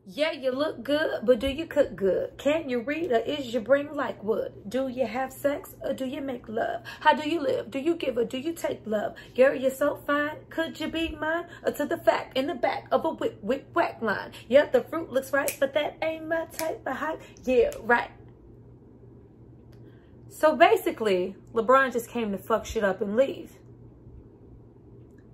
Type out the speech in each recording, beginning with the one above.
Yeah, you look good, but do you cook good? Can you read, or is your brain like wood? Do you have sex, or do you make love? How do you live? Do you give, or do you take love? Girl, you're so fine. Could you be mine? Or to the fact in the back of a whip, whack line. Yeah, the fruit looks right, but that ain't my type of hype. Yeah, right. So basically, LeBron just came to fuck shit up and leave.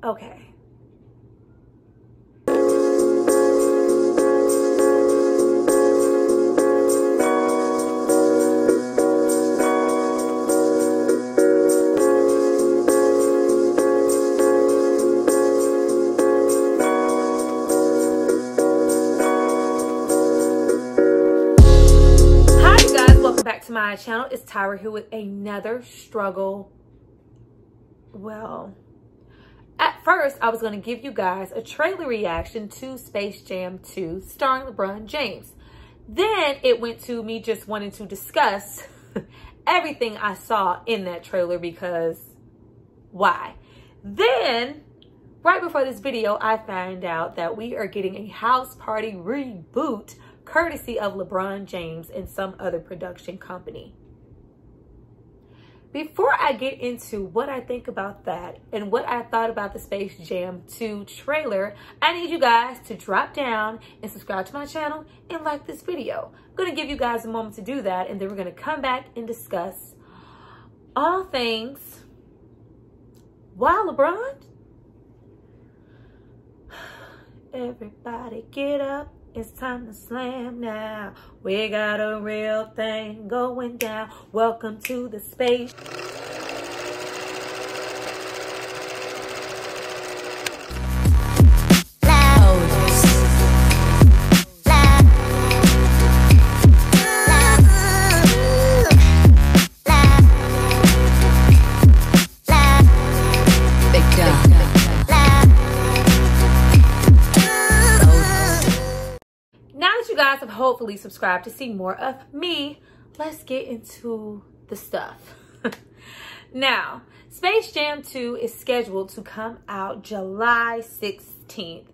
Okay. Back to my channel. It's Tyra here with another struggle. Well, at first I was going to give you guys a trailer reaction to Space Jam 2 starring LeBron James. Then it went to me just wanting to discuss everything I saw in that trailer, because why? Then right before this video I found out that we are getting a house party reboot courtesy of LeBron James and some other production company. Before I get into what I think about that and what I thought about the Space Jam 2 trailer, I need you guys to drop down and subscribe to my channel and like this video. I'm going to give you guys a moment to do that, and then we're going to come back and discuss all things. Why LeBron? Everybody get up. It's time to slam now. We got a real thing going down. Welcome to the space. Have hopefully subscribed to see more of me. Let's get into the stuff. Now, Space Jam 2 is scheduled to come out July 16th.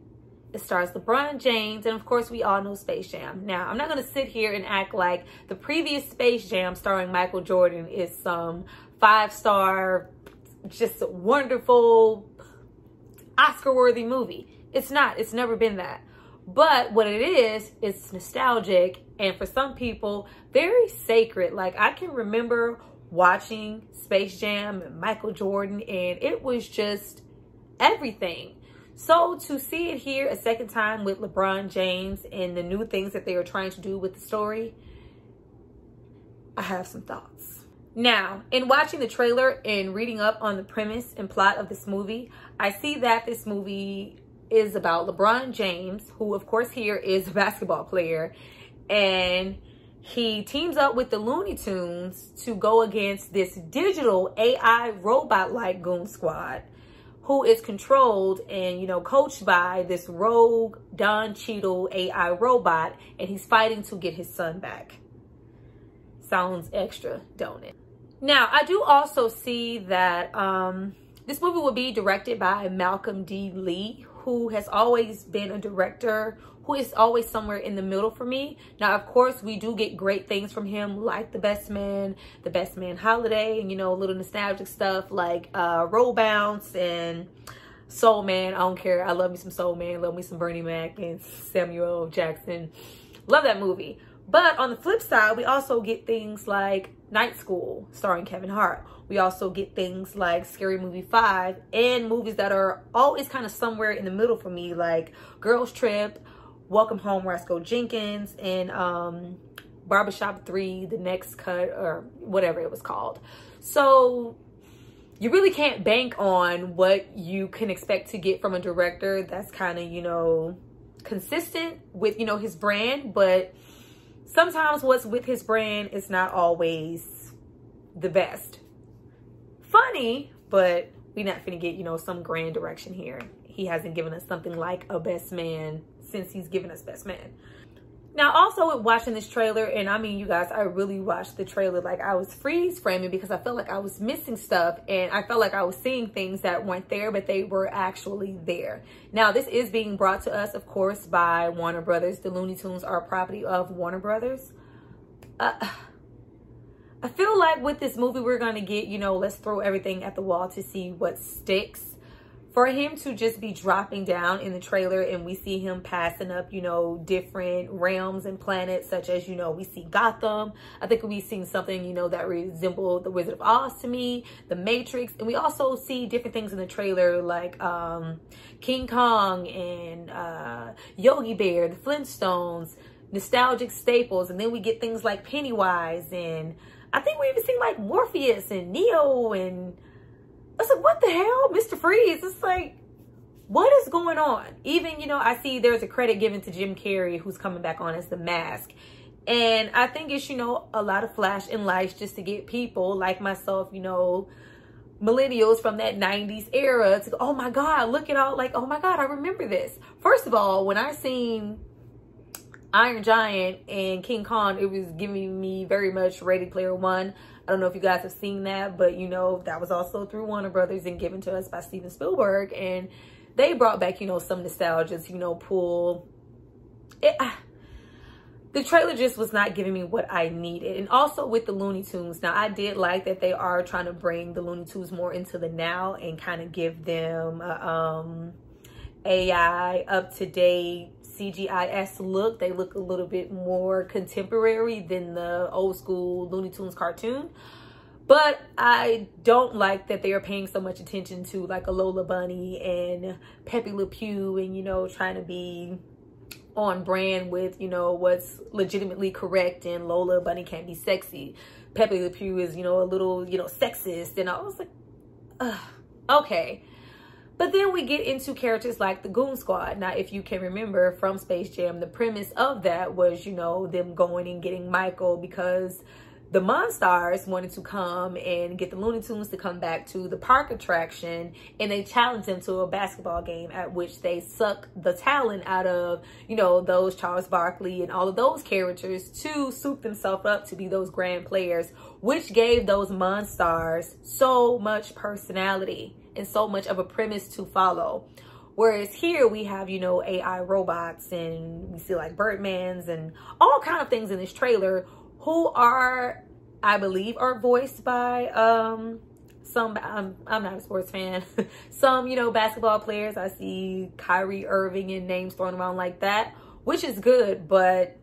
It stars LeBron James, and of course we all know Space Jam. Now, I'm not going to sit here and act like the previous Space Jam starring Michael Jordan is some 5-star, just wonderful, Oscar-worthy movie. It's not. It's never been that. But what it is, it's nostalgic, and for some people, very sacred. Like, I can remember watching Space Jam and Michael Jordan, and it was just everything. So to see it here a second time with LeBron James and the new things that they were trying to do with the story, I have some thoughts. Now, in watching the trailer and reading up on the premise and plot of this movie, I see that this movie is about LeBron James, who of course here is a basketball player, and he teams up with the Looney Tunes to go against this digital AI robot-like goon squad who is controlled and, you know, coached by this rogue Don Cheadle AI robot, and he's fighting to get his son back. Sounds extra, don't it? Now, I do also see that this movie will be directed by Malcolm D. Lee, who has always been a director who is always somewhere in the middle for me. Now, of course, we do get great things from him, like The Best Man Holiday, and, you know, little nostalgic stuff like Roll Bounce and Soul Man. I don't care. I love me some Soul Man. Love me some Bernie Mac and Samuel Jackson. Love that movie. But on the flip side, we also get things like Night School starring Kevin Hart. We also get things like Scary Movie 5 and movies that are always kind of somewhere in the middle for me, like Girls Trip, Welcome Home, Roscoe Jenkins, and Barbershop 3, The Next Cut, or whatever it was called. So you really can't bank on what you can expect to get from a director that's kind of, you know, consistent with, you know, his brand, but sometimes what's with his brand is not always the best. Funny, but we're not finna get, you know, some grand direction here. He hasn't given us something like a Best Man since he's given us Best Man. Now, also with watching this trailer, and I mean, you guys, I really watched the trailer like I was freeze framing because I felt like I was missing stuff, and I felt like I was seeing things that weren't there, but they were actually there. Now, this is being brought to us, of course, by Warner Brothers. The Looney Tunes are a property of Warner Brothers. I feel like with this movie, we're going to get, you know, let's throw everything at the wall to see what sticks. For him to just be dropping down in the trailer and we see him passing up, you know, different realms and planets, such as, you know, we see Gotham. I think we've seen something, you know, that resembled the Wizard of Oz to me, the Matrix. And we also see different things in the trailer like King Kong and Yogi Bear, the Flintstones, nostalgic staples. And then we get things like Pennywise, and I think we even seen like Morpheus and Neo, and I said, what the hell? Mr. Freeze. It's like, what is going on? Even, you know, I see there's a credit given to Jim Carrey, who's coming back on as the Mask. And I think it's, you know, a lot of flash and lights just to get people like myself, you know, millennials from that 90s era to go, oh my God, look at all, like, oh my God, I remember this. First of all, when I seen Iron Giant and King Kong, it was giving me very much Ready Player One. I don't know if you guys have seen that, but you know, that was also through Warner Brothers and given to us by Steven Spielberg. And they brought back, you know, some nostalgia to, you know, pull it. The trailer just was not giving me what I needed. And also with the Looney Tunes, now I did like that they are trying to bring the Looney Tunes more into the now and kind of give them AI up-to-date CGI-esque look. They look a little bit more contemporary than the old school Looney Tunes cartoon. But I don't like that they are paying so much attention to like a Lola Bunny and Pepe Le Pew, and, you know, trying to be on brand with, you know, what's legitimately correct, and Lola Bunny can't be sexy. Pepe Le Pew is, you know, a little, you know, sexist. And I was like, okay. But then we get into characters like the Goon Squad. Now, if you can remember from Space Jam, the premise of that was, you know, them going and getting Michael because the Monstars wanted to come and get the Looney Tunes to come back to the park attraction, and they challenged them to a basketball game at which they suck the talent out of, you know, those Charles Barkley and all of those characters to soup themselves up to be those grand players, which gave those Monstars so much personality and so much of a premise to follow. Whereas here we have, you know, AI robots, and we see like Birdmans and all kind of things in this trailer who are, I believe, are voiced by some, I'm not a sports fan, some, you know, basketball players. I see Kyrie Irving and names thrown around like that, which is good, but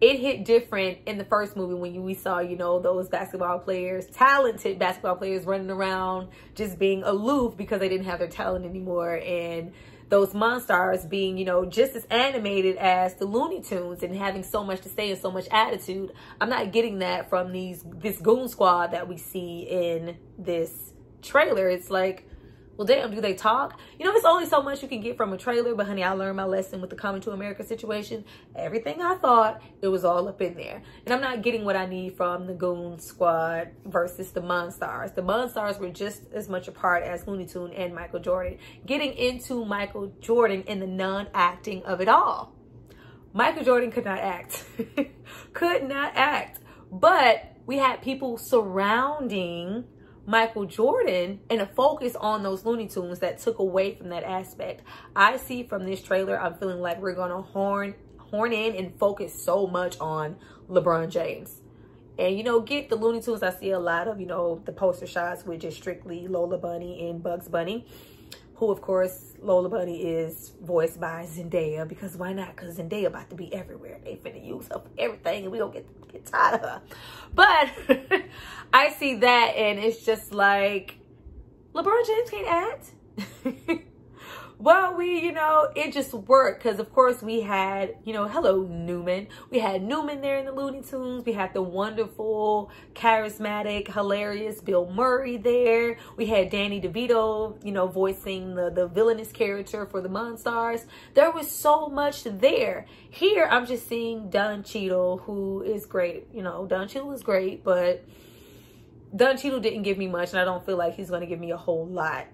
it hit different in the first movie when we saw, you know, those basketball players, talented basketball players running around just being aloof because they didn't have their talent anymore. And those Monstars being, you know, just as animated as the Looney Tunes and having so much to say and so much attitude. I'm not getting that from this Goon Squad that we see in this trailer. It's like, well, damn, do they talk? You know, it's only so much you can get from a trailer, but honey, I learned my lesson with the Coming to America situation. Everything I thought, it was all up in there. And I'm not getting what I need from the Goon Squad versus the Monstars. The Monstars were just as much a part as Looney Tune and Michael Jordan. Getting into Michael Jordan and the non-acting of it all. Michael Jordan could not act. Could not act. But we had people surrounding Michael Jordan and a focus on those Looney Tunes that took away from that aspect. I see from this trailer, I'm feeling like we're going to horn in and focus so much on LeBron James. And, you know, get the Looney Tunes. I see a lot of, you know, the poster shots with just strictly Lola Bunny and Bugs Bunny, who, of course, Lola Bunny is voiced by Zendaya, because why not? Because Zendaya about to be everywhere. They finna use her for everything, and we don't get tired of her. But I see that, and it's just like, LeBron James can't act. Well, you know, it just worked because, of course, we had, you know, hello, Newman. We had Newman there in the Looney Tunes. We had the wonderful, charismatic, hilarious Bill Murray there. We had Danny DeVito, you know, voicing the villainous character for the Monstars. There was so much there. Here, I'm just seeing Don Cheadle, who is great. You know, Don Cheadle is great, but Don Cheadle didn't give me much, and I don't feel like he's going to give me a whole lot.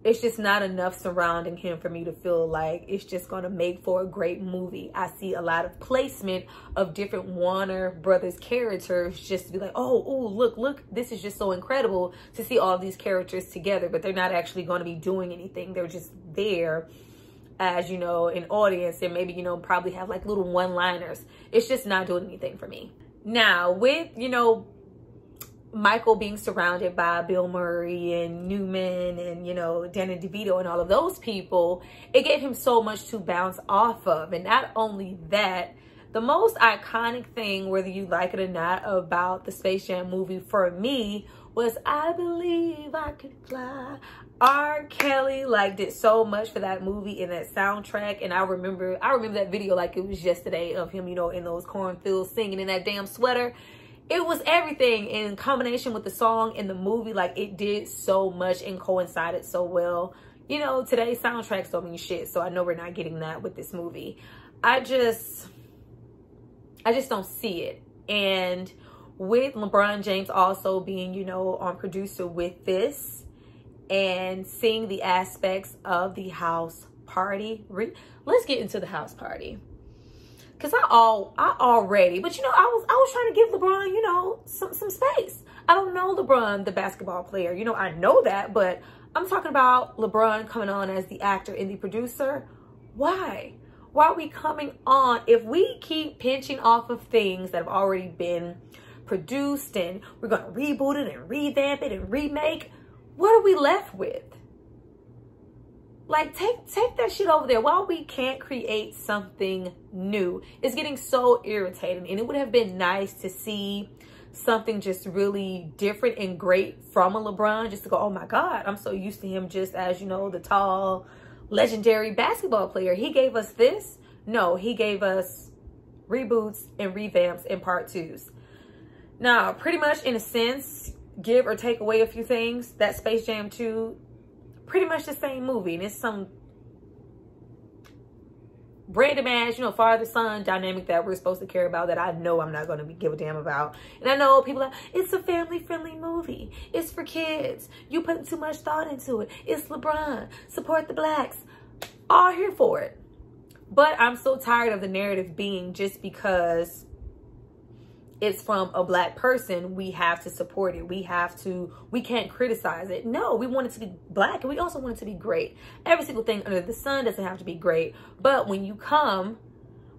it's just not enough surrounding him for me to feel like it's just going to make for a great movie. I see a lot of placement of different Warner Brothers characters just to be like, oh, look, this is just so incredible to see all of these characters together, but they're not actually going to be doing anything. They're just there as, you know, an audience, and maybe, you know, probably have like little one-liners. It's just not doing anything for me. Now, with, you know, Michael being surrounded by Bill Murray and Newman and, you know, Danny DeVito and all of those people, it gave him so much to bounce off of. And not only that, the most iconic thing, whether you like it or not, about the Space Jam movie for me was I Believe I Could Fly. R. Kelly like did so much for that movie and that soundtrack, and I remember that video like it was yesterday of him, you know, in those cornfields singing in that damn sweater. It was everything in combination with the song and the movie. Like, it did so much and coincided so well. You know, today's soundtracks don't mean shit, so I know we're not getting that with this movie. I just don't see it. And with LeBron James also being, you know, on producer with this, and seeing the aspects of the house party. Let's get into the house party. Cause I already, but you know, I was trying to give LeBron, you know, some space. I don't know LeBron, the basketball player. You know, I know that, but I'm talking about LeBron coming on as the actor and the producer. Why? Why are we coming on? If we keep pinching off of things that have already been produced and we're gonna reboot it and revamp it and remake, what are we left with? Like, take that shit over there. Why we can't create something new? It's getting so irritating. And it would have been nice to see something just really different and great from a LeBron, just to go, oh my God, I'm so used to him just as, you know, the tall, legendary basketball player. He gave us this. No, he gave us reboots and revamps and part twos. Now, pretty much in a sense, give or take away a few things, that Space Jam 2, pretty much the same movie, and it's some random ass, you know, father-son dynamic that we're supposed to care about that I know I'm not going to give a damn about. And I know people are, it's a family-friendly movie. It's for kids. You putting too much thought into it. It's LeBron. Support the blacks. All here for it. But I'm so tired of the narrative being just because it's from a black person, we have to support it. We can't criticize it. No, we want it to be black, and we also want it to be great. Every single thing under the sun doesn't have to be great. But when you come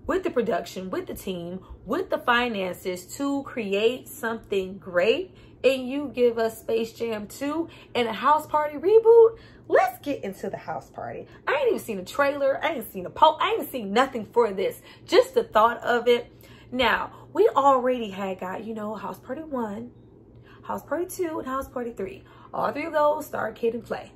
with the production, with the team, with the finances to create something great, and you give us Space Jam 2 and a house party reboot, let's get into the house party. I ain't even seen a trailer. I ain't seen a post. I ain't seen nothing for this. Just the thought of it. Now, we already had got, you know, House Party 1, House Party 2, and House Party 3. All three of those starred Kid and Play.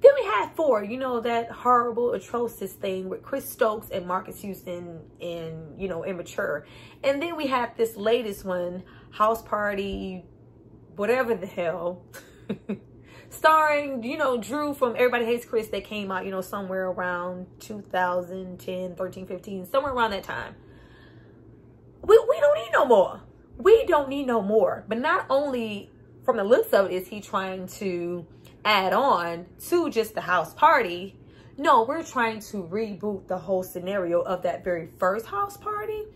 Then we had 4, you know, that horrible, atrocious thing with Chris Stokes and Marcus Houston and, you know, Immature. And then we had this latest one, House Party, whatever the hell, starring, you know, Drew from Everybody Hates Chris, that came out, you know, somewhere around 2010, 13, 15, somewhere around that time. We don't need no more. We don't need no more. But not only from the looks of it is he trying to add on to just the house party. No, we're trying to reboot the whole scenario of that very first house party.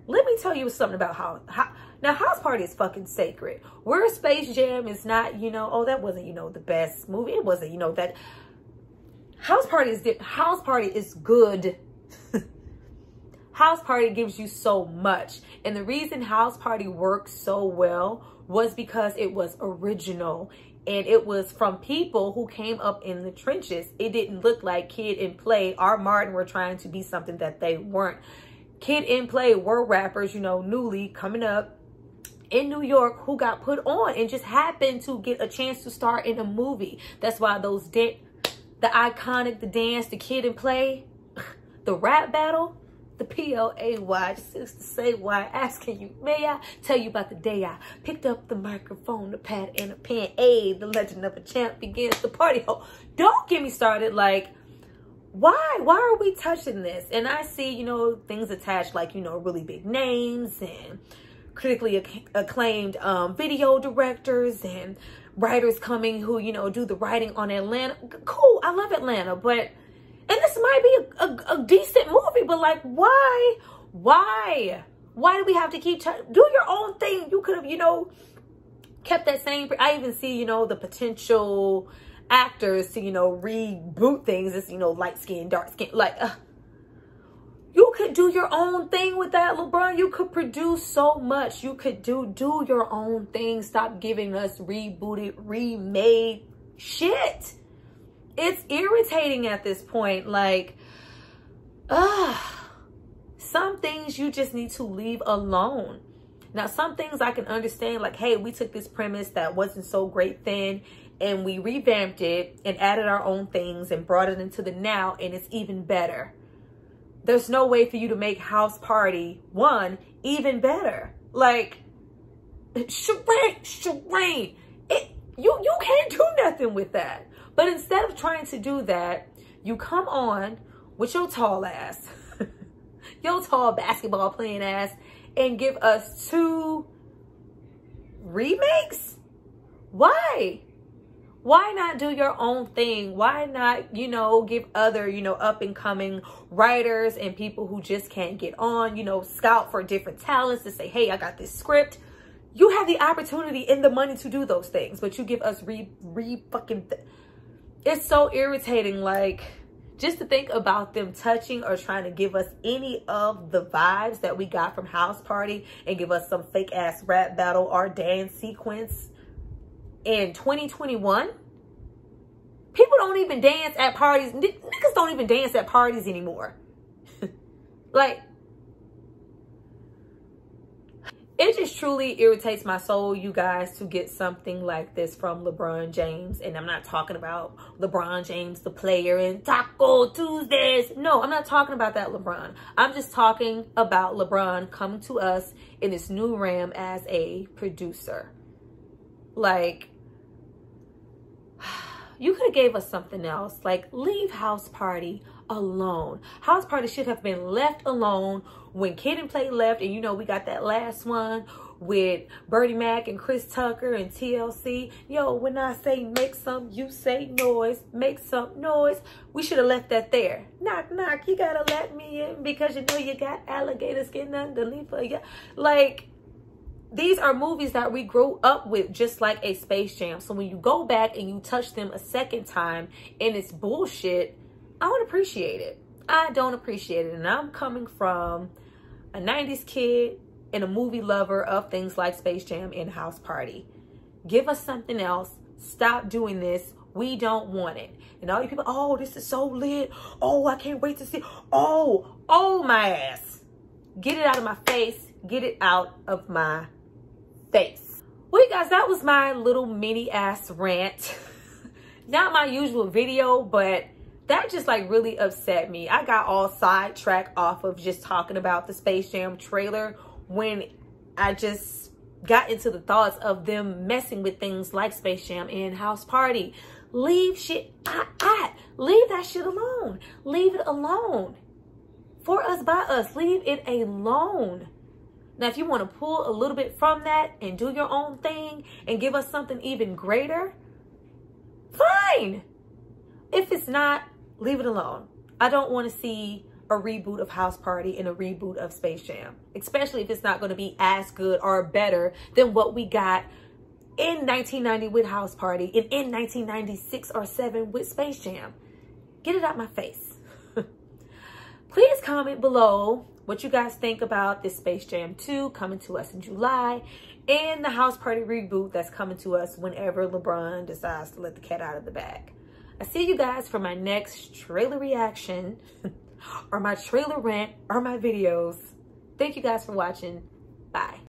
Let me tell you something about now house party is fucking sacred. Where Space Jam is not, you know, oh, that wasn't, you know, the best movie. It wasn't, you know, that house party is good. House Party gives you so much. And the reason House Party worked so well was because it was original. And it was from people who came up in the trenches. It didn't look like Kid and Play or Martin were trying to be something that they weren't. Kid and Play were rappers, you know, newly coming up in New York who got put on and just happened to get a chance to star in a movie. That's why those, the iconic, the dance, the Kid and Play, the rap battle, the P-L-A-Y, just to say why, asking you, may I tell you about the day I picked up the microphone, the pad, and a pen. The legend of a champ begins the party. Oh, don't get me started. Like, why are we touching this? And I see, you know, things attached like, you know, really big names and critically acclaimed video directors and writers coming who, you know, do the writing on Atlanta. Cool, I love Atlanta, but, and this might be a decent movie, but like, why do we have to keep do your own thing? You could have, you know, kept that same. I even see, you know, the potential actors to, you know, reboot things as, you know, light skin, dark skin, like, you could do your own thing with that, LeBron. You could produce so much. You could do your own thing. Stop giving us rebooted, remade shit. It's irritating at this point. Like, some things you just need to leave alone. Now, some things I can understand, like, hey, we took this premise that wasn't so great then, and we revamped it and added our own things and brought it into the now, and it's even better. There's no way for you to make House Party 1 even better. Like, Shireen, you can't do nothing with that. But instead of trying to do that, you come on with your tall ass, your tall basketball playing ass, and give us 2 remakes? Why? Why not do your own thing? Why not, you know, give other, you know, up and coming writers and people who just can't get on, you know, scout for different talents to say, hey, I got this script. You have the opportunity and the money to do those things, but you give us it's so irritating. Like, just to think about them touching or trying to give us any of the vibes that we got from House Party and give us some fake ass rap battle or dance sequence in 2021. People don't even dance at parties. Niggas don't even dance at parties anymore. Like, it just truly irritates my soul, you guys, to get something like this from LeBron James. And I'm not talking about LeBron James, the player, and Taco Tuesdays. No, I'm not talking about that LeBron. I'm just talking about LeBron coming to us in this new realm as a producer. Like, you could have gave us something else. Like, leave House Party alone. House Party should have been left alone when Kid and Play left. And you know, we got that last one with Bertie Mac and Chris Tucker and TLC. Yo, when I say make some, you say noise. Make some noise. We should have left that there. Knock, knock. You gotta let me in because you know you got alligator skin underneath of you. Like, these are movies that we grew up with, just like a Space Jam. So when you go back and you touch them a second time and it's bullshit, I don't appreciate it. I don't appreciate it. And I'm coming from a 90s kid and a movie lover of things like Space Jam and House Party. Give us something else. Stop doing this. We don't want it. And all you people, oh, this is so lit. Oh, I can't wait to see. Oh, my ass. Get it out of my face. Get it out of my face. Well, you guys, that was my little mini ass rant. Not my usual video, but that just like really upset me. I got all sidetracked off of just talking about the Space Jam trailer when I just got into the thoughts of them messing with things like Space Jam and House Party. Leave shit, leave that shit alone. Leave it alone. For us, by us, leave it alone. Now, if you want to pull a little bit from that and do your own thing and give us something even greater, fine. If it's not, leave it alone. I don't want to see a reboot of House Party and a reboot of Space Jam, especially if it's not going to be as good or better than what we got in 1990 with House Party and in 1996 or 7 with Space Jam. Get it out my face. Please comment below what you guys think about this Space Jam 2 coming to us in July and the House Party reboot that's coming to us whenever LeBron decides to let the cat out of the bag. I see you guys for my next trailer reaction or my trailer rant or my videos. Thank you guys for watching. Bye.